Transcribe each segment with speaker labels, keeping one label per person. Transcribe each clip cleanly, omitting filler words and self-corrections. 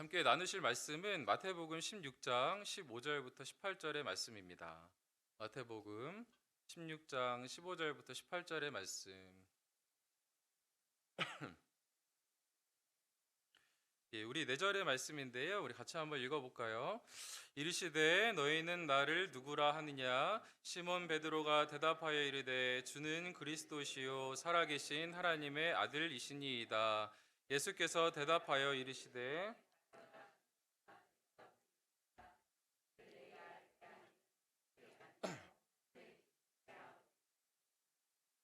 Speaker 1: 함께 나누실 말씀은 마태복음 16장 15절부터 18절의 말씀입니다. 마태복음 16장 15절부터 18절의 말씀. 우리 4절의 말씀인데요. 우리 같이 한번 읽어볼까요? 이르시되 너희는 나를 누구라 하느냐? 시몬 베드로가 대답하여 이르되 주는 그리스도시요 살아계신 하나님의 아들이시니이다. 예수께서 대답하여 이르시되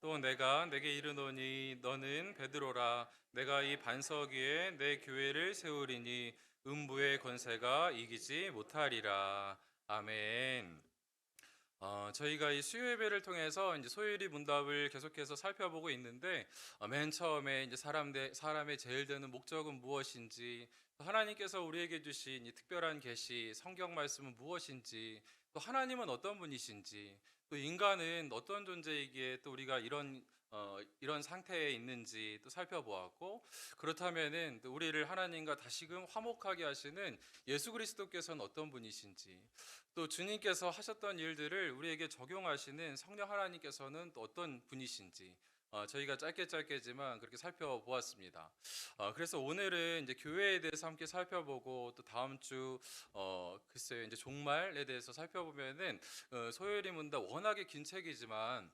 Speaker 1: 또 내가 내게 이르노니 너는 베드로라. 내가 이 반석 위에 내 교회를 세우리니 음부의 권세가 이기지 못하리라. 아멘. 저희가 이 수요 예배를 통해서 이제 소요리 문답을 계속해서 살펴보고 있는데, 맨 처음에 이제 사람의 제일 되는 목적은 무엇인지, 또 하나님께서 우리에게 주신 이 특별한 계시, 성경 말씀은 무엇인지, 또 하나님은 어떤 분이신지, 또 인간은 어떤 존재이기에 또 우리가 이런 상태에 있는지 또 살펴보았고, 그렇다면은 또 우리를 하나님과 다시금 화목하게 하시는 예수 그리스도께서는 어떤 분이신지, 또 주님께서 하셨던 일들을 우리에게 적용하시는 성령 하나님께서는 또 어떤 분이신지 저희가 짧게지만 그렇게 살펴보았습니다. 그래서 오늘은 이제 교회에 대해서 함께 살펴보고, 또 다음 주 글쎄요 이제 종말에 대해서 살펴보면은 소요리 문답 워낙에 긴 책이지만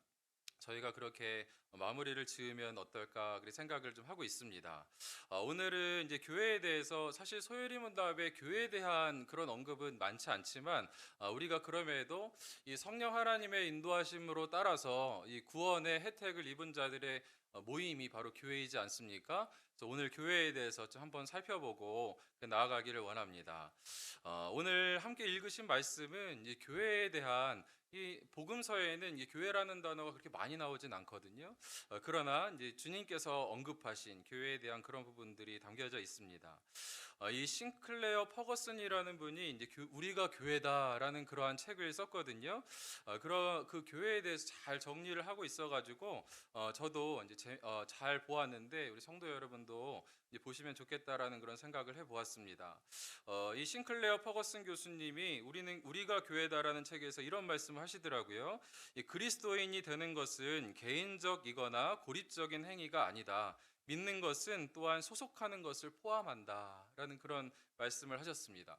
Speaker 1: 저희가 그렇게 마무리를 지으면 어떨까 그렇게 생각을 좀 하고 있습니다. 오늘은 이제 교회에 대해서, 사실 소요리 문답에 교회에 대한 그런 언급은 많지 않지만 우리가 그럼에도 이 성령 하나님의 인도하심으로 따라서 이 구원의 혜택을 입은 자들의 모임이 바로 교회이지 않습니까? 그래서 오늘 교회에 대해서 좀 한번 살펴보고 나아가기를 원합니다. 오늘 함께 읽으신 말씀은 이 교회에 대한, 이 복음서에는 이 교회라는 단어가 그렇게 많이 나오진 않거든요. 그러나 이제 주님께서 언급하신 교회에 대한 그런 부분들이 담겨져 있습니다. 이 싱클레어 퍼거슨이라는 분이 이제 우리가 교회다라는 그러한 책을 썼거든요. 그런 그 교회에 대해서 잘 정리를 하고 있어가지고 저도 이제 잘 보았는데 우리 성도 여러분도 이제 보시면 좋겠다라는 그런 생각을 해보았습니다. 이 싱클레어 퍼거슨 교수님이 우리가 교회다라는 책에서 이런 말씀을 하시더라고요. 이 그리스도인이 되는 것은 개인적이거나 고립적인 행위가 아니다. 믿는 것은 또한 소속하는 것을 포함한다라는 그런 말씀을 하셨습니다.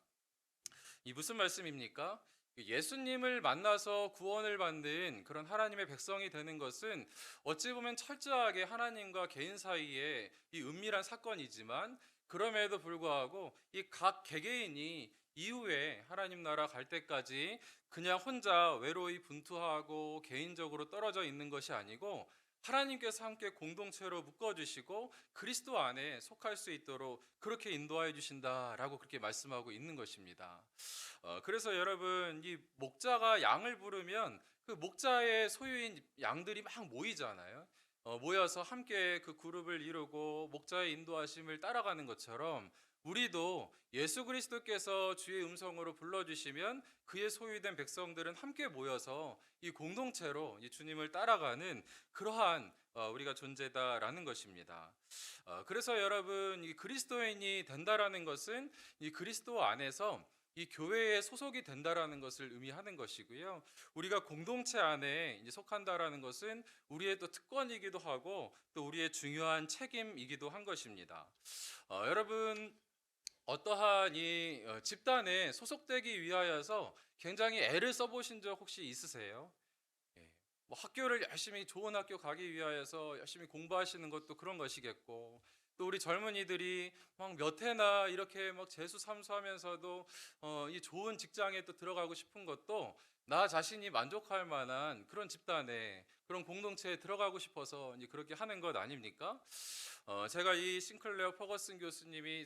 Speaker 1: 이 무슨 말씀입니까? 예수님을 만나서 구원을 받는 그런 하나님의 백성이 되는 것은 어찌 보면 철저하게 하나님과 개인 사이에 이 은밀한 사건이지만, 그럼에도 불구하고 이 각 개개인이 이후에 하나님 나라 갈 때까지 그냥 혼자 외로이 분투하고 개인적으로 떨어져 있는 것이 아니고, 하나님께서 함께 공동체로 묶어주시고 그리스도 안에 속할 수 있도록 그렇게 인도하여 주신다라고 그렇게 말씀하고 있는 것입니다. 그래서 여러분, 이 목자가 양을 부르면 그 목자의 소유인 양들이 막 모이잖아요. 모여서 함께 그 그룹을 이루고 목자의 인도하심을 따라가는 것처럼, 우리도 예수 그리스도께서 주의 음성으로 불러주시면 그의 소유된 백성들은 함께 모여서 이 공동체로 이 주님을 따라가는 그러한 우리가 존재다라는 것입니다. 그래서 여러분, 이 그리스도인이 된다라는 것은 이 그리스도 안에서 이 교회에 소속이 된다라는 것을 의미하는 것이고요. 우리가 공동체 안에 이제 속한다라는 것은 우리의 또 특권이기도 하고 또 우리의 중요한 책임이기도 한 것입니다. 여러분, 어떠한 이 집단에 소속되기 위하여서 굉장히 애를 써보신 적 혹시 있으세요? 예. 뭐 학교를 열심히 좋은 학교 가기 위하여서 열심히 공부하시는 것도 그런 것이겠고, 또 우리 젊은이들이 막 몇 해나 이렇게 막 재수삼수하면서도 이 좋은 직장에 또 들어가고 싶은 것도 나 자신이 만족할 만한 그런 집단에, 그런 공동체에 들어가고 싶어서 이제 그렇게 하는 것 아닙니까? 제가 이 싱클레어 퍼거슨 교수님이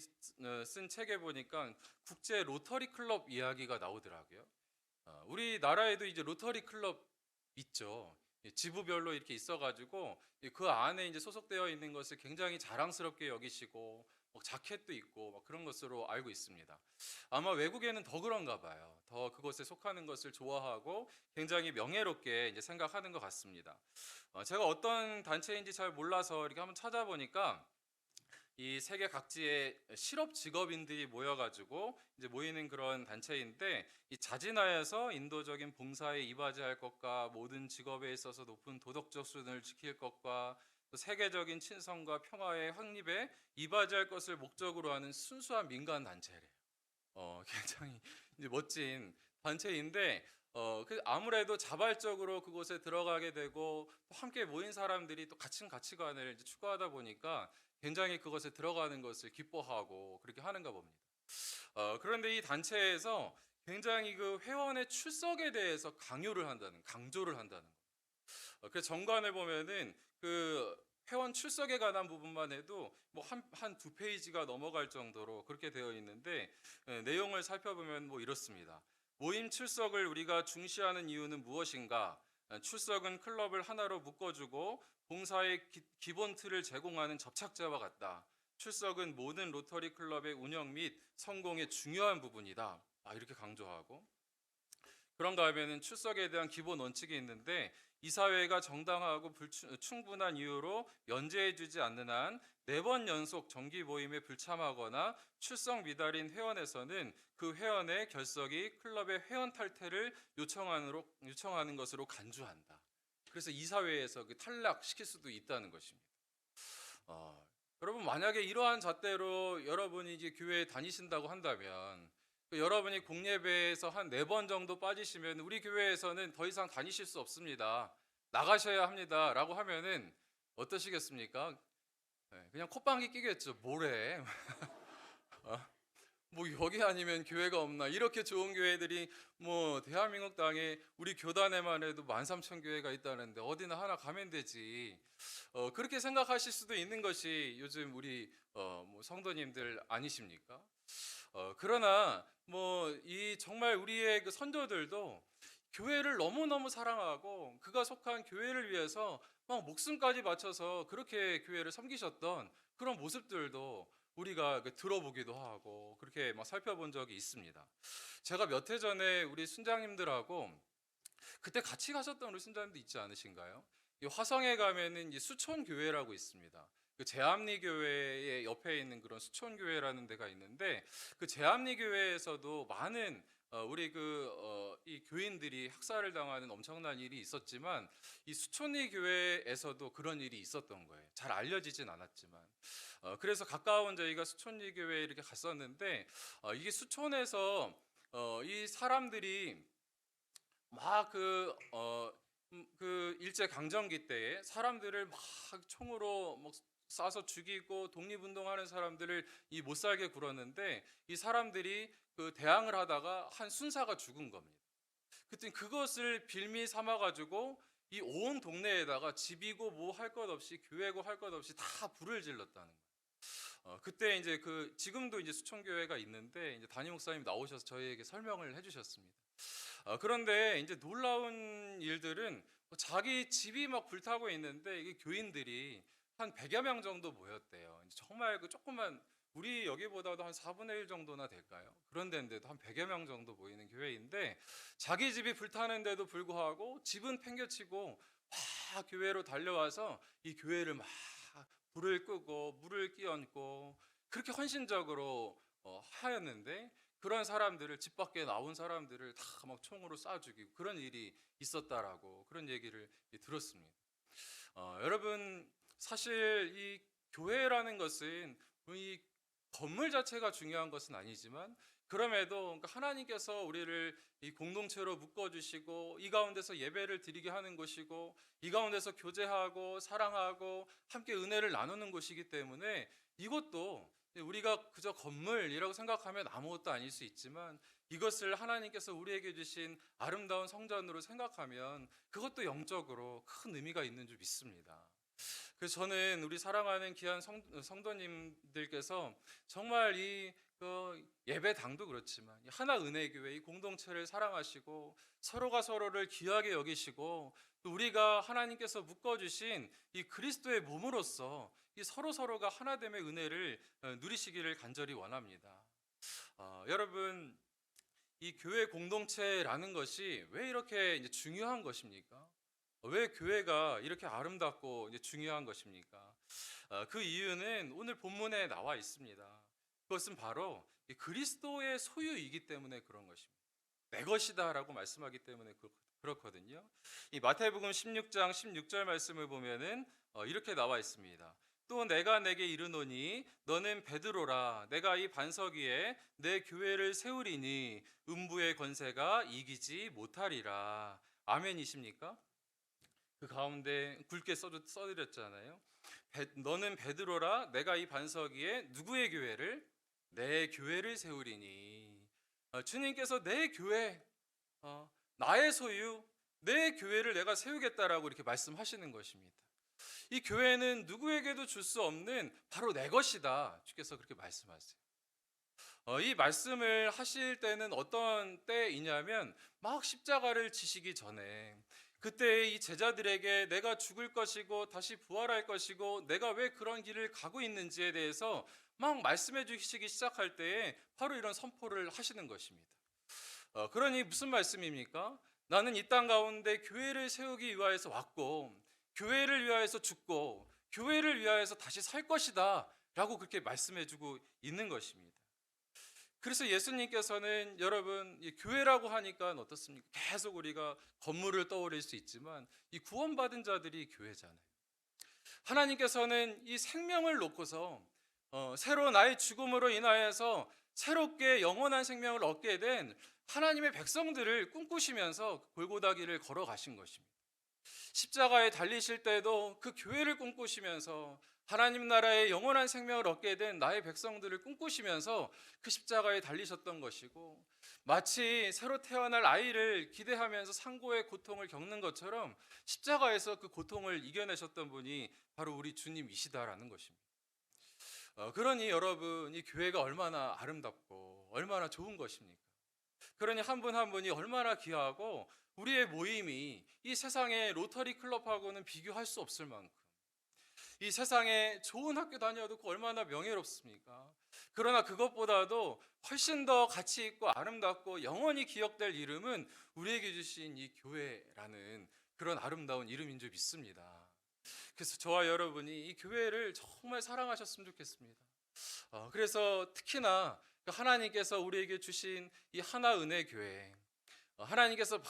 Speaker 1: 쓴 책에 보니까 국제 로터리 클럽 이야기가 나오더라고요. 우리나라에도 이제 로터리 클럽 있죠. 지부별로 이렇게 있어가지고 그 안에 이제 소속되어 있는 것을 굉장히 자랑스럽게 여기시고 막 자켓도 있고 막 그런 것으로 알고 있습니다. 아마 외국에는 더 그런가 봐요. 더 그것에 속하는 것을 좋아하고 굉장히 명예롭게 이제 생각하는 것 같습니다. 제가 어떤 단체인지 잘 몰라서 이렇게 한번 찾아보니까 이 세계 각지의 실업 직업인들이 모여가지고 이제 모이는 그런 단체인데, 이 자진하여서 인도적인 봉사에 이바지할 것과 모든 직업에 있어서 높은 도덕적 수준을 지킬 것과 또 세계적인 친선과 평화의 확립에 이바지할 것을 목적으로 하는 순수한 민간 단체래요. 굉장히 이제 멋진 단체인데, 그 아무래도 자발적으로 그곳에 들어가게 되고 또 함께 모인 사람들이 또 같은 가치관을 이제 추구하다 보니까 굉장히 그것에 들어가는 것을 기뻐하고 그렇게 하는가 봅니다. 그런데 이 단체에서 굉장히 그 회원의 출석에 대해서 강조를 한다는 거. 그래서 정관을 보면은 그 회원 출석에 관한 부분만 해도 뭐 한 두 페이지가 넘어갈 정도로 그렇게 되어 있는데, 내용을 살펴보면 뭐 이렇습니다. 모임 출석을 우리가 중시하는 이유는 무엇인가? 출석은 클럽을 하나로 묶어주고 봉사의 기본 틀을 제공하는 접착제와 같다. 출석은 모든 로터리 클럽의 운영 및 성공의 중요한 부분이다. 이렇게 강조하고, 그런가 하면은 출석에 대한 기본 원칙이 있는데, 이사회가 정당하고 충분한 이유로 연재해주지 않는 한 4번 연속 정기 모임에 불참하거나 출석 미달인 회원에서는 그 회원의 결석이 클럽의 회원 탈퇴를 요청하는 것으로 간주한다. 그래서 이사회에서 그 탈락시킬 수도 있다는 것입니다. 여러분, 만약에 이러한 잣대로 여러분이 이제 교회에 다니신다고 한다면, 여러분이 공예배에서 한 4번 정도 빠지시면 우리 교회에서는 더 이상 다니실 수 없습니다, 나가셔야 합니다 라고 하면은 어떠시겠습니까? 그냥 콧방귀 끼겠죠. 뭐래? 뭐 여기 아니면 교회가 없나? 이렇게 좋은 교회들이 뭐 대한민국 땅에 우리 교단에만 해도 13,000교회가 있다는데 어디나 하나 가면 되지. 그렇게 생각하실 수도 있는 것이 요즘 우리 뭐 성도님들 아니십니까? 그러나 뭐 이 정말 우리의 그 선조들도 교회를 너무너무 사랑하고 그가 속한 교회를 위해서 막 목숨까지 바쳐서 그렇게 교회를 섬기셨던 그런 모습들도 우리가 들어보기도 하고 그렇게 막 살펴본 적이 있습니다. 제가 몇 해 전에 우리 순장님들하고 그때 같이 가셨던 우리 순장님도 있지 않으신가요? 이 화성에 가면은 이제 수촌교회라고 있습니다. 그 제암리 교회의 옆에 있는 그런 수촌교회라는 데가 있는데, 그 제암리 교회에서도 많은 우리 이 교인들이 학살을 당하는 엄청난 일이 있었지만, 이 수촌리 교회에서도 그런 일이 있었던 거예요. 잘 알려지진 않았지만. 그래서 가까운 저희가 수촌리 교회에 이렇게 갔었는데, 이게 수촌에서 이 사람들이 막 그 일제 강점기 때에 사람들을 막 총으로 막 쏴서 죽이고 독립운동하는 사람들을 이 못 살게 굴었는데, 이 사람들이 그 대항을 하다가 한 순사가 죽은 겁니다. 그때 그것을 빌미 삼아 가지고 이 온 동네에다가 집이고 뭐 할 것 없이 교회고 할 것 없이 다 불을 질렀다는 거예요. 그때 이제 지금도 이제 수천교회가 있는데 이제 담임 목사님 나오셔서 저희에게 설명을 해주셨습니다. 그런데 이제 놀라운 일들은 자기 집이 막 불타고 있는데 이게 교인들이 한 100여 명 정도 모였대요. 이제 정말 그 조그만 우리 여기보다도 한 4분의 1 정도나 될까요? 그런 데인데도 한 100여 명 정도 모이는 교회인데, 자기 집이 불타는데도 불구하고 집은 팽개치고 막 교회로 달려와서 이 교회를 막 불을 끄고 물을 끼얹고 그렇게 헌신적으로 하였는데, 그런 사람들을 집 밖에 나온 사람들을 다 막 총으로 쏴 죽이고 그런 일이 있었다라고 그런 얘기를 들었습니다. 여러분, 사실 이 교회라는 것은 이 건물 자체가 중요한 것은 아니지만, 그럼에도 그러니까 하나님께서 우리를 이 공동체로 묶어주시고 이 가운데서 예배를 드리게 하는 곳이고 이 가운데서 교제하고 사랑하고 함께 은혜를 나누는 곳이기 때문에, 이것도 우리가 그저 건물이라고 생각하면 아무것도 아닐 수 있지만, 이것을 하나님께서 우리에게 주신 아름다운 성전으로 생각하면 그것도 영적으로 큰 의미가 있는 줄 믿습니다. 그래서 저는 우리 사랑하는 귀한 성도님들께서 정말 예배당도 그렇지만 하나 은혜교회 이 공동체를 사랑하시고 서로가 서로를 귀하게 여기시고, 또 우리가 하나님께서 묶어주신 이 그리스도의 몸으로서 이 서로가 하나됨의 은혜를 누리시기를 간절히 원합니다. 여러분, 이 교회 공동체라는 것이 왜 이렇게 이제 중요한 것입니까? 왜 교회가 이렇게 아름답고 이제 중요한 것입니까? 그 이유는 오늘 본문에 나와 있습니다. 그것은 바로 이 그리스도의 소유이기 때문에 그런 것입니다. 내 것이다라고 말씀하기 때문에 그렇거든요. 이 마태복음 16장 16절 말씀을 보면은 이렇게 나와 있습니다. 또 내가 내게 이르노니 너는 베드로라 내가 이 반석 위에 내 교회를 세우리니 음부의 권세가 이기지 못하리라. 아멘이십니까? 그 가운데 굵게 써드렸잖아요. 너는 베드로라 내가 이 반석 위에 누구의 교회를? 내 교회를 세우리니. 주님께서 내 교회, 나의 소유, 내 교회를 내가 세우겠다라고 이렇게 말씀하시는 것입니다. 이 교회는 누구에게도 줄 수 없는 바로 내 것이다. 주께서 그렇게 말씀하세요. 이 말씀을 하실 때는 어떤 때이냐면 막 십자가를 지시기 전에 그때 이 제자들에게 내가 죽을 것이고 다시 부활할 것이고 내가 왜 그런 길을 가고 있는지에 대해서 막 말씀해 주시기 시작할 때에 바로 이런 선포를 하시는 것입니다. 그러니 무슨 말씀입니까? 나는 이 땅 가운데 교회를 세우기 위하여서 왔고 교회를 위하여서 죽고 교회를 위하여서 다시 살 것이다 라고 그렇게 말씀해 주고 있는 것입니다. 그래서 예수님께서는 여러분 이 교회라고 하니까 어떻습니까? 계속 우리가 건물을 떠올릴 수 있지만 이 구원받은 자들이 교회잖아요. 하나님께서는 이 생명을 놓고서 새로 나의 죽음으로 인하여서 새롭게 영원한 생명을 얻게 된 하나님의 백성들을 꿈꾸시면서 골고다 길을 걸어가신 것입니다. 십자가에 달리실 때도 그 교회를 꿈꾸시면서 하나님 나라의 영원한 생명을 얻게 된 나의 백성들을 꿈꾸시면서 그 십자가에 달리셨던 것이고 마치 새로 태어날 아이를 기대하면서 상고의 고통을 겪는 것처럼 십자가에서 그 고통을 이겨내셨던 분이 바로 우리 주님이시다라는 것입니다. 그러니 여러분 이 교회가 얼마나 아름답고 얼마나 좋은 것입니까? 그러니 한 분 한 분이 얼마나 귀하고 우리의 모임이 이 세상의 로터리 클럽하고는 비교할 수 없을 만큼 이 세상에 좋은 학교 다녀도 얼마나 명예롭습니까? 그러나 그것보다도 훨씬 더 가치 있고 아름답고 영원히 기억될 이름은 우리에게 주신 이 교회라는 그런 아름다운 이름인 줄 믿습니다. 그래서 저와 여러분이 이 교회를 정말 사랑하셨으면 좋겠습니다. 그래서 특히나 하나님께서 우리에게 주신 이 하나 은혜 교회, 하나님께서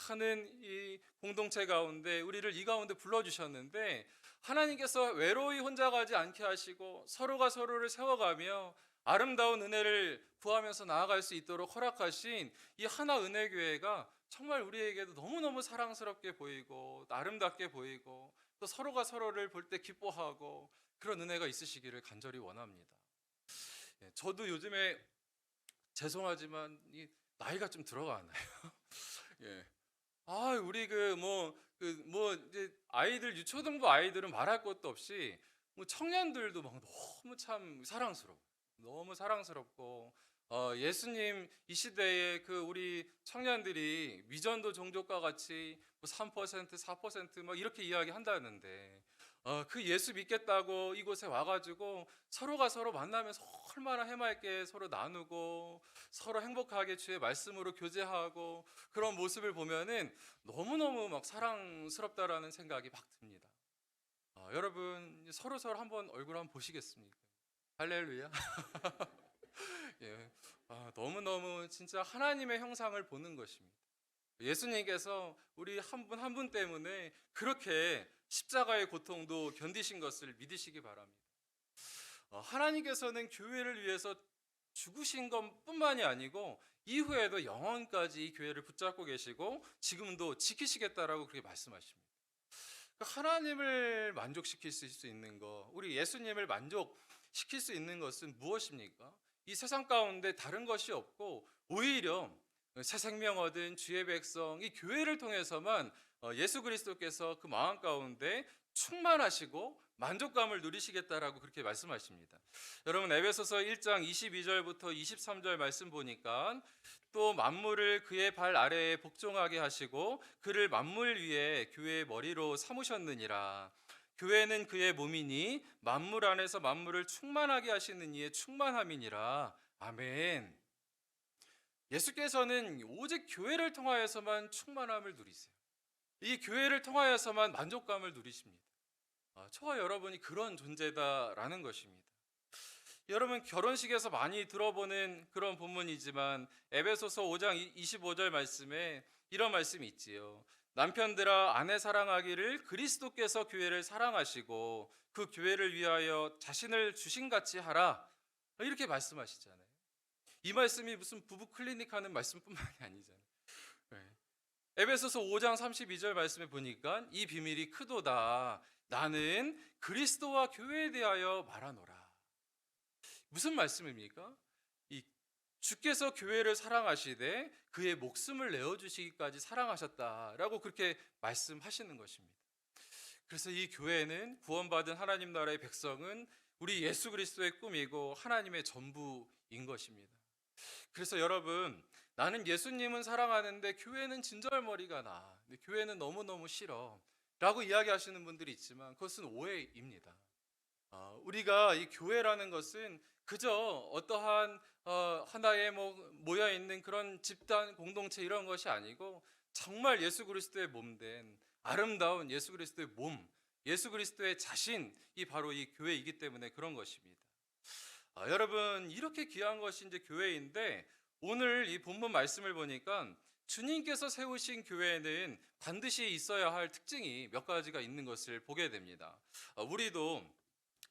Speaker 1: 많은 이 공동체 가운데 우리를 이 가운데 불러주셨는데 하나님께서 외로이 혼자 가지 않게 하시고 서로가 서로를 세워가며 아름다운 은혜를 구하면서 나아갈 수 있도록 허락하신 이 하나 은혜 교회가 정말 우리에게도 너무너무 사랑스럽게 보이고 아름답게 보이고 또 서로가 서로를 볼 때 기뻐하고 그런 은혜가 있으시기를 간절히 원합니다. 저도 요즘에 죄송하지만 이 나이가 좀 들어가나요? 예. 우리 이제 아이들 유초등부 아이들은 말할 것도 없이 뭐 청년들도 막 너무 참 사랑스러워. 너무 사랑스럽고 예수님 이 시대에 그 우리 청년들이 위전도 종족과 같이 뭐 3%, 4%막 이렇게 이야기한다는데 그 예수 믿겠다고 이곳에 와가지고 서로가 서로 만나면서 얼마나 해맑게 서로 나누고 서로 행복하게 주의 말씀으로 교제하고 그런 모습을 보면은 너무너무 막 사랑스럽다라는 생각이 막 듭니다. 여러분 서로 서로 한번 얼굴 한번 보시겠습니까? 할렐루야. 예. 너무너무 진짜 하나님의 형상을 보는 것입니다. 예수님께서 우리 한 분 한 분 때문에 그렇게 십자가의 고통도 견디신 것을 믿으시기 바랍니다. 하나님께서는 교회를 위해서 죽으신 것뿐만이 아니고 이후에도 영원까지 이 교회를 붙잡고 계시고 지금도 지키시겠다라고 그렇게 말씀하십니다. 하나님을 만족시킬 수 있는 것, 우리 예수님을 만족시킬 수 있는 것은 무엇입니까? 이 세상 가운데 다른 것이 없고 오히려 새 생명 얻은 주의 백성 이 교회를 통해서만 예수 그리스도께서 그 마음 가운데 충만하시고 만족감을 누리시겠다라고 그렇게 말씀하십니다. 여러분 에베소서 1장 22절부터 23절 말씀 보니까 또 만물을 그의 발 아래에 복종하게 하시고 그를 만물 위에 교회의 머리로 삼으셨느니라. 교회는 그의 몸이니 만물 안에서 만물을 충만하게 하시는 이의 충만함이니라. 아멘. 예수께서는 오직 교회를 통하여서만 충만함을 누리세요. 이 교회를 통하여서만 만족감을 누리십니다. 저와 여러분이 그런 존재다라는 것입니다. 여러분 결혼식에서 많이 들어보는 그런 본문이지만 에베소서 5장 25절 말씀에 이런 말씀이 있지요. 남편들아 아내 사랑하기를 그리스도께서 교회를 사랑하시고 그 교회를 위하여 자신을 주신같이 하라. 이렇게 말씀하시잖아요. 이 말씀이 무슨 부부 클리닉 하는 말씀뿐만이 아니잖아요. 네. 에베소서 5장 32절 말씀에 보니까 이 비밀이 크도다. 나는 그리스도와 교회에 대하여 말하노라. 무슨 말씀입니까? 이 주께서 교회를 사랑하시되 그의 목숨을 내어 주시기까지 사랑하셨다라고 그렇게 말씀하시는 것입니다. 그래서 이 교회는 구원받은 하나님 나라의 백성은 우리 예수 그리스도의 꿈이고 하나님의 전부인 것입니다. 그래서 여러분, 나는 예수님은 사랑하는데 교회는 진절머리가 나. 근데 교회는 너무너무 싫어. 라고 이야기하시는 분들이 있지만 그것은 오해입니다. 우리가 이 교회라는 것은 그저 어떠한 하나의 모여 있는 그런 집단 공동체 이런 것이 아니고 정말 예수 그리스도의 몸된 아름다운 예수 그리스도의 몸, 예수 그리스도의 자신이 바로 이 교회이기 때문에 그런 것입니다. 여러분 이렇게 귀한 것이 이제 교회인데 오늘 이 본문 말씀을 보니까 주님께서 세우신 교회에는 반드시 있어야 할 특징이 몇 가지가 있는 것을 보게 됩니다. 우리도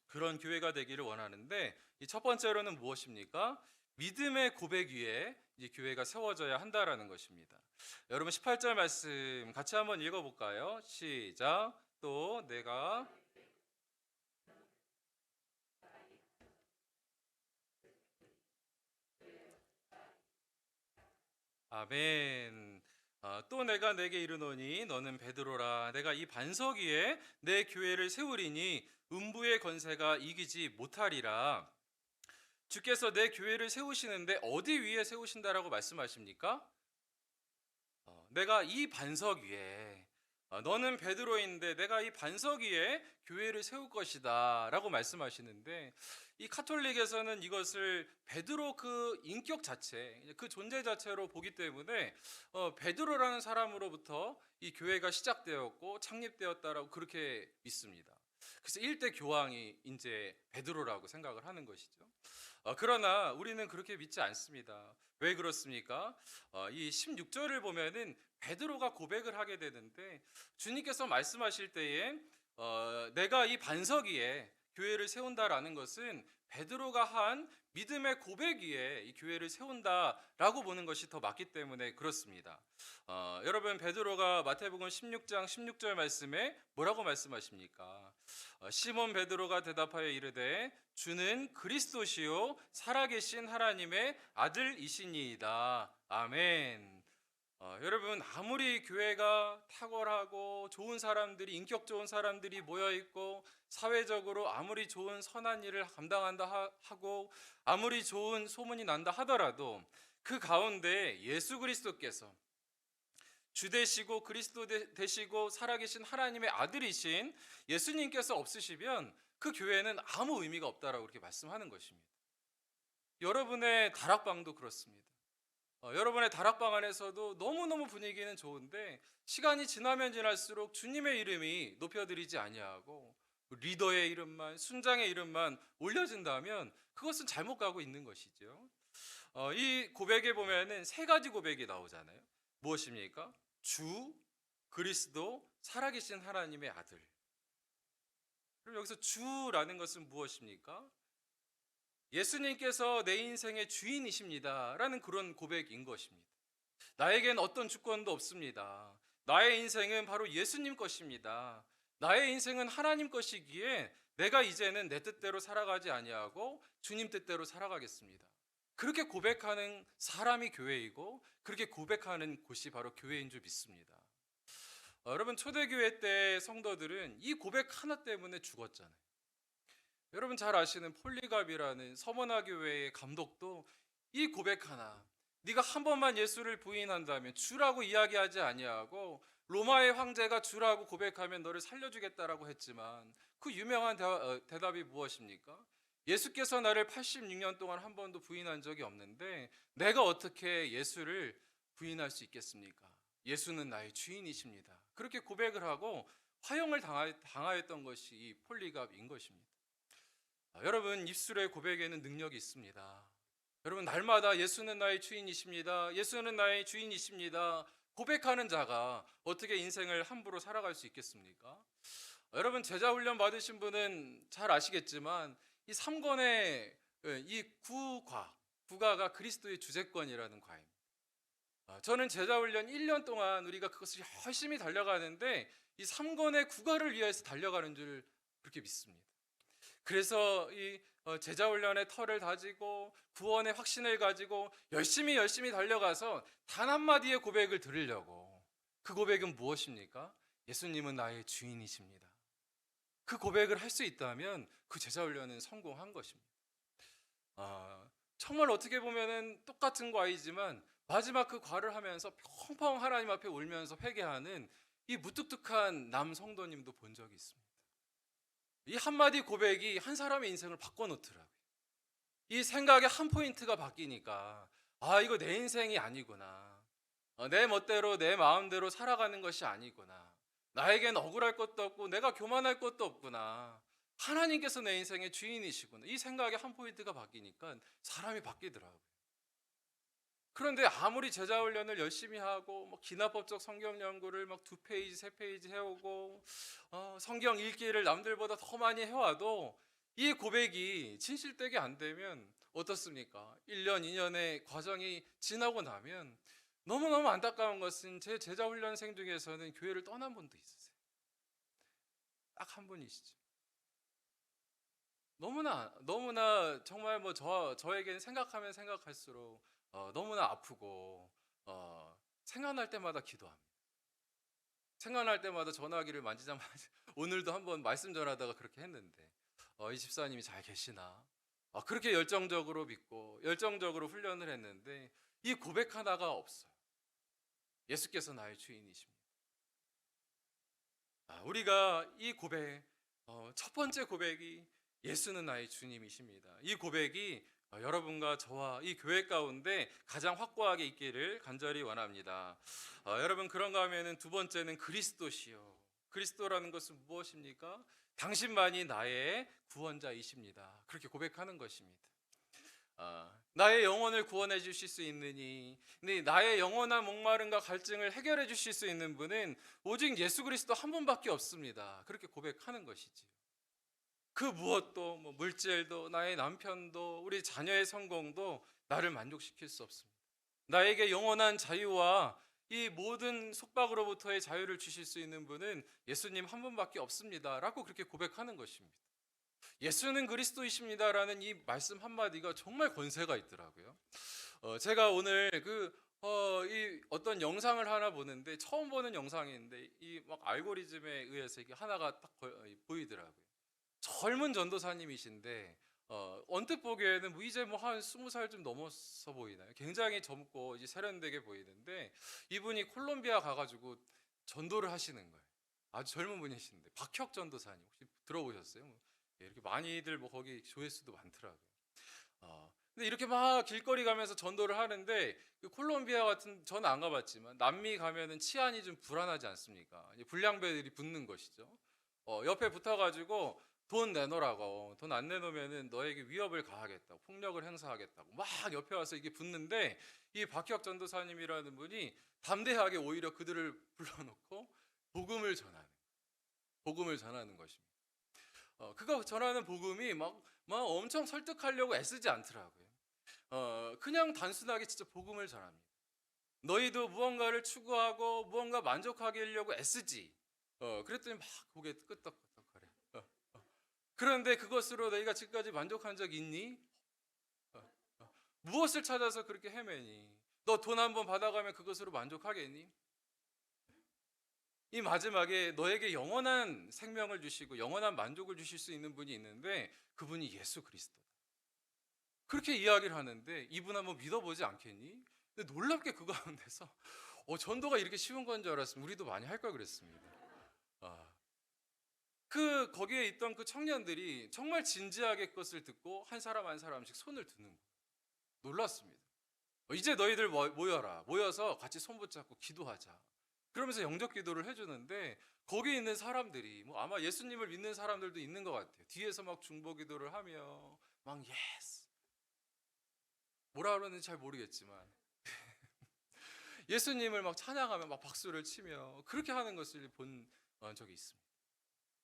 Speaker 1: 그런 교회가 되기를 원하는데 이 첫 번째로는 무엇입니까? 믿음의 고백 위에 이 교회가 세워져야 한다라는 것입니다. 여러분 18절 말씀 같이 한번 읽어볼까요? 시작. 또 내가 아멘. 또 내가 내게 이르노니 너는 베드로라. 내가 이 반석 위에 내 교회를 세우리니 음부의 권세가 이기지 못하리라. 주께서 내 교회를 세우시는데 어디 위에 세우신다라고 말씀하십니까? 내가 이 반석 위에 너는 베드로인데 내가 이 반석 위에 교회를 세울 것이다 라고 말씀하시는데 이 카톨릭에서는 이것을 베드로 그 인격 자체 그 존재 자체로 보기 때문에 베드로라는 사람으로부터 이 교회가 시작되었고 창립되었다라고 그렇게 믿습니다. 그래서 일대 교황이 이제 베드로라고 생각을 하는 것이죠. 그러나 우리는 그렇게 믿지 않습니다. 왜 그렇습니까? 이 16절을 보면은 베드로가 고백을 하게 되는데 주님께서 말씀하실 때에 내가 이 반석 위에 교회를 세운다라는 것은 베드로가 한 믿음의 고백 위에 이 교회를 세운다라고 보는 것이 더 맞기 때문에 그렇습니다. 여러분 베드로가 마태복음 16장 16절 말씀에 뭐라고 말씀하십니까? 시몬 베드로가 대답하여 이르되 주는 그리스도시요 살아계신 하나님의 아들이시니이다. 아멘. 여러분 아무리 교회가 탁월하고 좋은 사람들이 인격 좋은 사람들이 모여 있고 사회적으로 아무리 좋은 선한 일을 감당한다 하고 아무리 좋은 소문이 난다 하더라도 그 가운데 예수 그리스도께서 주 되시고 그리스도 되시고 살아계신 하나님의 아들이신 예수님께서 없으시면 그 교회는 아무 의미가 없다라고 그렇게 말씀하는 것입니다. 여러분의 다락방도 그렇습니다. 여러분의 다락방 안에서도 너무너무 분위기는 좋은데 시간이 지나면 지날수록 주님의 이름이 높여드리지 아니하고 리더의 이름만 순장의 이름만 올려진다면 그것은 잘못 가고 있는 것이죠. 이 고백에 보면은 세 가지 고백이 나오잖아요. 무엇입니까? 주, 그리스도, 살아계신 하나님의 아들. 그럼 여기서 주라는 것은 무엇입니까? 예수님께서 내 인생의 주인이십니다. 라는 그런 고백인 것입니다. 나에겐 어떤 주권도 없습니다. 나의 인생은 바로 예수님 것입니다. 나의 인생은 하나님 것이기에 내가 이제는 내 뜻대로 살아가지 아니하고 주님 뜻대로 살아가겠습니다. 그렇게 고백하는 사람이 교회이고 그렇게 고백하는 곳이 바로 교회인 줄 믿습니다. 여러분 초대교회 때 성도들은 이 고백 하나 때문에 죽었잖아요. 여러분 잘 아시는 폴리갑이라는 서머나 교회의 감독도 이 고백 하나, 네가 한 번만 예수를 부인한다면 주라고 이야기하지 아니하고 로마의 황제가 주라고 고백하면 너를 살려주겠다라고 했지만 그 유명한 대답이 무엇입니까? 예수께서 나를 86년 동안 한 번도 부인한 적이 없는데 내가 어떻게 예수를 부인할 수 있겠습니까? 예수는 나의 주인이십니다. 그렇게 고백을 하고 화형을 당하였던 것이 이 폴리갑인 것입니다. 여러분, 입술의 고백에는 능력이 있습니다. 여러분, 날마다 예수는 나의 주인이십니다. 예수는 나의 주인이십니다. 고백하는 자가 어떻게 인생을 함부로 살아갈 수 있겠습니까? 여러분, 제자 훈련 받으신 분은 잘 아시겠지만 이 3권의 이 구가가 그리스도의 주제권이라는 과입니다. 저는 제자 훈련 1년 동안 우리가 그것을 열심히 달려가는데 이 3권의 구가를 위해서 달려가는 줄 그렇게 믿습니다. 그래서 이 제자 훈련의 털을 다지고 구원의 확신을 가지고 열심히 달려가서 단 한마디의 고백을 들으려고. 그 고백은 무엇입니까? 예수님은 나의 주인이십니다. 그 고백을 할 수 있다면 그 제자 훈련은 성공한 것입니다. 정말 어떻게 보면은 똑같은 과이지만 마지막 그 과를 하면서 펑펑 하나님 앞에 울면서 회개하는 이 무뚝뚝한 남 성도님도 본 적이 있습니다. 이 한마디 고백이 한 사람의 인생을 바꿔놓더라고요. 이 생각의 한 포인트가 바뀌니까 이거 내 인생이 아니구나. 내 멋대로 내 마음대로 살아가는 것이 아니구나. 나에겐 억울할 것도 없고 내가 교만할 것도 없구나. 하나님께서 내 인생의 주인이시구나. 이 생각의 한 포인트가 바뀌니까 사람이 바뀌더라고요. 그런데 아무리 제자 훈련을 열심히 하고 기나법적 성경 연구를 2페이지, 3페이지 해오고 성경 읽기를 남들보다 더 많이 해와도 이 고백이 진실되게 안 되면 어떻습니까? 1년, 2년의 과정이 지나고 나면 너무너무 안타까운 것은 제 제자 훈련생 중에서는 교회를 떠난 분도 있으세요. 딱 한 분이시죠. 너무나 정말 저에게는 생각하면 생각할수록 너무나 아프고 생각날 때마다 기도합니다. 생각날 때마다 전화기를 만지자마자 오늘도 한번 말씀 전하다가 그렇게 했는데 이 집사님이 잘 계시나? 그렇게 열정적으로 믿고 열정적으로 훈련을 했는데 이 고백 하나가 없어요. 예수께서 나의 주인이십니다. 우리가 이 고백, 첫 번째 고백이 예수는 나의 주님이십니다. 이 고백이 여러분과 저와 이 교회 가운데 가장 확고하게 있기를 간절히 원합니다. 여러분, 그런가 하면은 두 번째는 그리스도시요. 그리스도라는 것은 무엇입니까? 당신만이 나의 구원자이십니다. 그렇게 고백하는 것입니다. 나의 영혼을 구원해 주실 수 있느니, 나의 영원한 목마름과 갈증을 해결해 주실 수 있는 분은 오직 예수 그리스도 한 분밖에 없습니다. 그렇게 고백하는 것이지요. 그 무엇도 물질도 나의 남편도 우리 자녀의 성공도 나를 만족시킬 수 없습니다. 나에게 영원한 자유와 이 모든 속박으로부터의 자유를 주실 수 있는 분은 예수님 한 분밖에 없습니다. 라고 그렇게 고백하는 것입니다. 예수는 그리스도이십니다라는 이 말씀 한마디가 정말 권세가 있더라고요. 제가 오늘 이 어떤 영상을 하나 보는데 처음 보는 영상인데 이 알고리즘에 의해서 이게 하나가 딱 보이더라고요. 젊은 전도사님이신데 언뜻 보기에는 이제 한 20살 좀 넘었어 보이나요? 굉장히 젊고 이제 세련되게 보이는데 이분이 콜롬비아 가가지고 전도를 하시는 거예요. 아주 젊은 분이신데 박혁 전도사님 혹시 들어보셨어요? 이렇게 많이들 거기 조회수도 많더라고요. 근데 이렇게 길거리 가면서 전도를 하는데 그 콜롬비아 같은, 저는 안 가봤지만 남미 가면은 치안이 좀 불안하지 않습니까? 불량배들이 붙는 것이죠. 옆에 붙어가지고 돈 내놓으라고, 돈 안 내놓으면은 너에게 위협을 가하겠다고, 폭력을 행사하겠다고 옆에 와서 이게 붙는데 이 박혁 전도사님이라는 분이 담대하게 오히려 그들을 불러놓고 복음을 전하는 것입니다. 그거 전하는 복음이 엄청 설득하려고 애쓰지 않더라고요. 그냥 단순하게 진짜 복음을 전합니다. 너희도 무언가를 추구하고 무언가 만족하게 하려고 애쓰지. 그랬더니 고개 끄덕끄덕거려. 그런데 그것으로 너희가 지금까지 만족한 적 있니? 무엇을 찾아서 그렇게 헤매니? 너 돈 한번 받아가면 그것으로 만족하겠니? 이 마지막에 너에게 영원한 생명을 주시고 영원한 만족을 주실 수 있는 분이 있는데 그분이 예수 그리스도다. 그렇게 이야기를 하는데 이분 한번 믿어보지 않겠니? 근데 놀랍게 그 가운데서 전도가 이렇게 쉬운 건 줄 알았으면 우리도 많이 할 걸 그랬습니다. 거기에 있던 그 청년들이 정말 진지하게 그것을 듣고 한 사람 한 사람씩 손을 드는 거예요. 놀랐습니다. 이제 너희들 모여라. 모여서 같이 손 붙잡고 기도하자. 그러면서 영접 기도를 해주는데 거기 있는 사람들이 뭐 아마 예수님을 믿는 사람들도 있는 것 같아요. 뒤에서 막 중보 기도를 하며 막 예스 뭐라 그러는지 잘 모르겠지만 예수님을 막 찬양하며 막 박수를 치며 그렇게 하는 것을 본 적이 있습니다.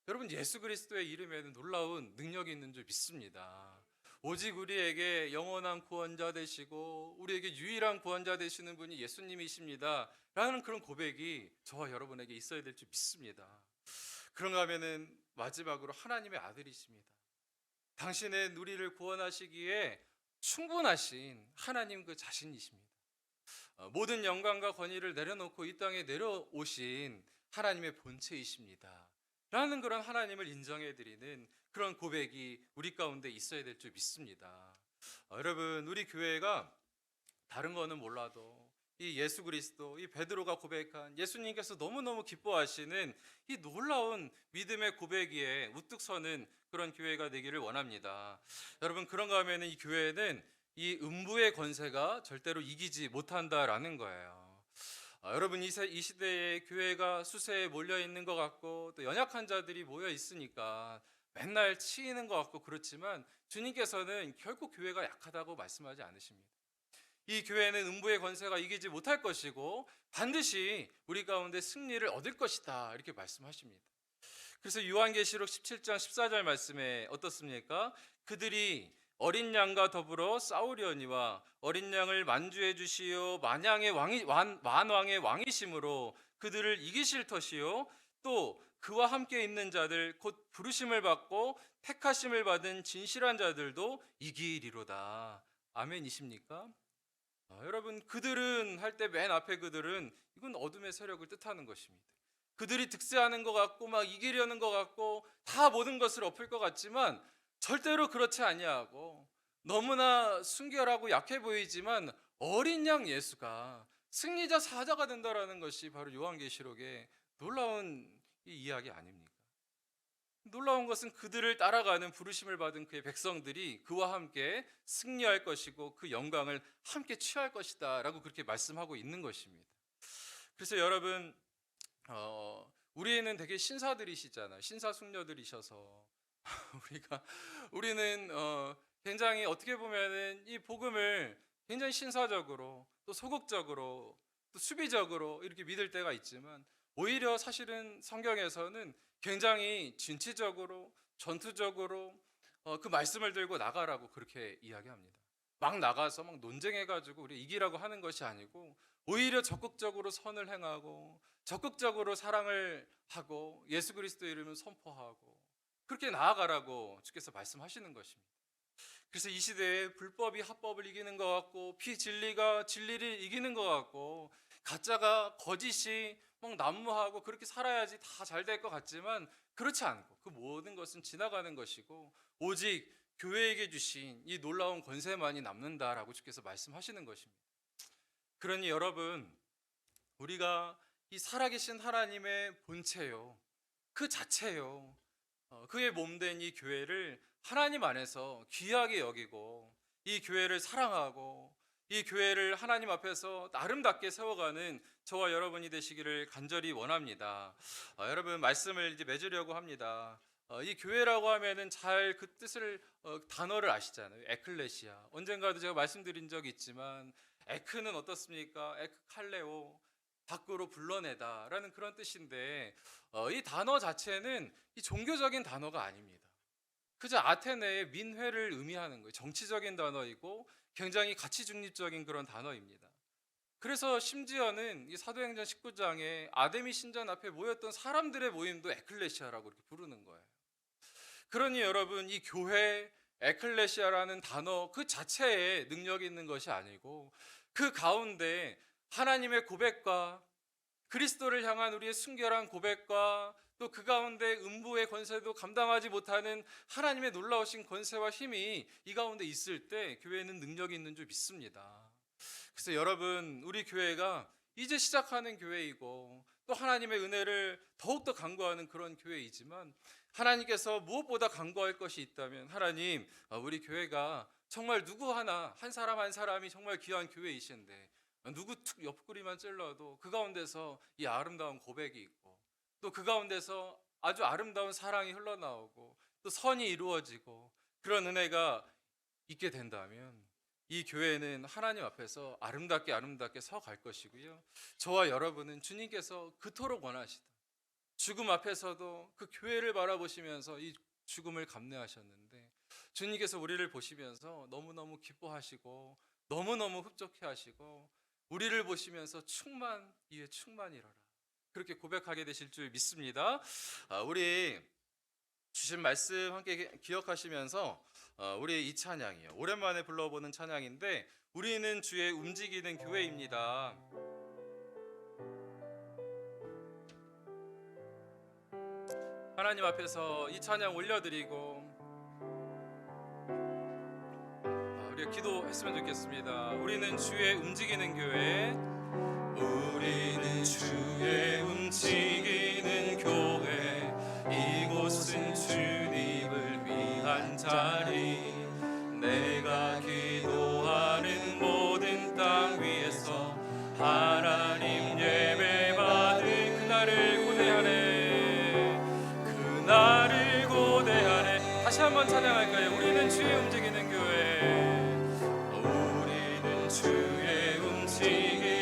Speaker 1: 여러분, 예수 그리스도의 이름에는 놀라운 능력이 있는 줄 믿습니다. 오직 우리에게 영원한 구원자 되시고 우리에게 유일한 구원자 되시는 분이 예수님이십니다 라는 그런 고백이 저와 여러분에게 있어야 될 줄 믿습니다. 그런가 하면은 마지막으로 하나님의 아들이십니다. 당신의 우리를 구원하시기에 충분하신 하나님 그 자신이십니다. 모든 영광과 권위를 내려놓고 이 땅에 내려오신 하나님의 본체이십니다 라는 그런 하나님을 인정해 드리는 그런 고백이 우리 가운데 있어야 될 줄 믿습니다. 여러분, 우리 교회가 다른 거는 몰라도 이 예수 그리스도, 이 베드로가 고백한 예수님께서 너무너무 기뻐하시는 이 놀라운 믿음의 고백 위에 우뚝 서는 그런 교회가 되기를 원합니다. 여러분, 그런가 하면 이 교회는 이 음부의 권세가 절대로 이기지 못한다라는 거예요. 여러분, 이 시대에 교회가 수세에 몰려 있는 것 같고 또 연약한 자들이 모여 있으니까 맨날 치이는 것 같고 그렇지만 주님께서는 결코 교회가 약하다고 말씀하지 않으십니다. 이 교회는 음부의 권세가 이기지 못할 것이고 반드시 우리 가운데 승리를 얻을 것이다 이렇게 말씀하십니다. 그래서 요한계시록 17장 14절 말씀에 어떻습니까? 그들이 어린 양과 더불어 싸우려니와 어린 양을 만주해 주시오 만왕의 왕이심으로 그들을 이기실 터시요 또 그와 함께 있는 자들 곧 부르심을 받고 택하심을 받은 진실한 자들도 이기리로다. 아멘이십니까? 여러분, 그들은 할 때 맨 앞에 그들은 이건 어둠의 세력을 뜻하는 것입니다. 그들이 득세하는 것 같고 막 이기려는 것 같고 다 모든 것을 엎을 것 같지만 절대로 그렇지 아니하고 너무나 순결하고 약해 보이지만 어린 양 예수가 승리자 사자가 된다라는 것이 바로 요한계시록의 놀라운 이 이야기 아닙니까? 놀라운 것은 그들을 따라가는 부르심을 받은 그의 백성들이 그와 함께 승리할 것이고 그 영광을 함께 취할 것이다 라고 그렇게 말씀하고 있는 것입니다. 그래서 여러분, 우리는 되게 신사들이시잖아요. 신사숙녀들이셔서 우리는 굉장히 어떻게 보면은 이 복음을 굉장히 신사적으로 또 소극적으로 또 수비적으로 이렇게 믿을 때가 있지만 오히려 사실은 성경에서는 굉장히 진취적으로 전투적으로 그 말씀을 들고 나가라고 그렇게 이야기합니다. 막 나가서 막 논쟁해가지고 우리 이기라고 하는 것이 아니고 오히려 적극적으로 선을 행하고 적극적으로 사랑을 하고 예수 그리스도의 이름을 선포하고 그렇게 나아가라고 주께서 말씀하시는 것입니다. 그래서 이 시대에 불법이 합법을 이기는 것 같고 비진리가 진리를 이기는 것 같고 가짜가 거짓이 막 난무하고 그렇게 살아야지 다 잘 될 것 같지만 그렇지 않고 그 모든 것은 지나가는 것이고 오직 교회에게 주신 이 놀라운 권세만이 남는다라고 주께서 말씀하시는 것입니다. 그러니 여러분, 우리가 이 살아계신 하나님의 본체요 그 자체요 그의 몸된 이 교회를 하나님 안에서 귀하게 여기고 이 교회를 사랑하고 이 교회를 하나님 앞에서 아름답게 세워가는 저와 여러분이 되시기를 간절히 원합니다. 여러분, 말씀을 이제 맺으려고 합니다. 이 교회라고 하면은 잘 그 뜻을 단어를 아시잖아요. 에클레시아. 언젠가도 제가 말씀드린 적이 있지만 에크는 어떻습니까? 에크칼레오. 밖으로 불러내다라는 그런 뜻인데 이 단어 자체는 이 종교적인 단어가 아닙니다. 그저 아테네의 민회를 의미하는 거예요. 정치적인 단어이고 굉장히 가치 중립적인 그런 단어입니다. 그래서 심지어는 이 사도행전 19장에 아데미 신전 앞에 모였던 사람들의 모임도 에클레시아라고 이렇게 부르는 거예요. 그러니 여러분, 이 교회 에클레시아라는 단어 그 자체에 능력이 있는 것이 아니고 그 가운데 하나님의 고백과 그리스도를 향한 우리의 순결한 고백과 또 그 가운데 음부의 권세도 감당하지 못하는 하나님의 놀라우신 권세와 힘이 이 가운데 있을 때 교회는 능력이 있는 줄 믿습니다. 그래서 여러분, 우리 교회가 이제 시작하는 교회이고 또 하나님의 은혜를 더욱더 간구하는 그런 교회이지만 하나님께서 무엇보다 간구할 것이 있다면 하나님, 우리 교회가 정말 누구 하나 한 사람 한 사람이 정말 귀한 교회이신데 누구 툭 옆구리만 찔러도 그 가운데서 이 아름다운 고백이 있고, 또 그 가운데서 아주 아름다운 사랑이 흘러나오고, 또 선이 이루어지고, 그런 은혜가 있게 된다면 이 교회는 하나님 앞에서 아름답게 서 갈 것이고요. 저와 여러분은 주님께서 그토록 원하시던 죽음 앞에서도 그 교회를 바라보시면서 이 죽음을 감내하셨는데, 주님께서 우리를 보시면서 너무너무 기뻐하시고 너무너무 흡족해 하시고, 우리를 보시면서 충만 이에 충만이로라, 그렇게 고백하게 되실 줄 믿습니다. 우리 주신 말씀 함께 기억하시면서 우리 이 찬양이요, 오랜만에 불러보는 찬양인데, 우리는 주의 움직이는 교회입니다. 하나님 앞에서 이 찬양 올려드리고 우리가 기도했으면 좋겠습니다. 우리는 주의 움직이는 교회, 우리는 주의 움직이는 교회, 이곳은 주님을 위한 자리, 내가 기도하는 모든 땅 위에서 하나님 예배받을 그날을 고대하네, 그날을 고대하네. 다시 한번 찬양할까요? 우리는 주의 움직이는 교회, 우리는 주의 움직이는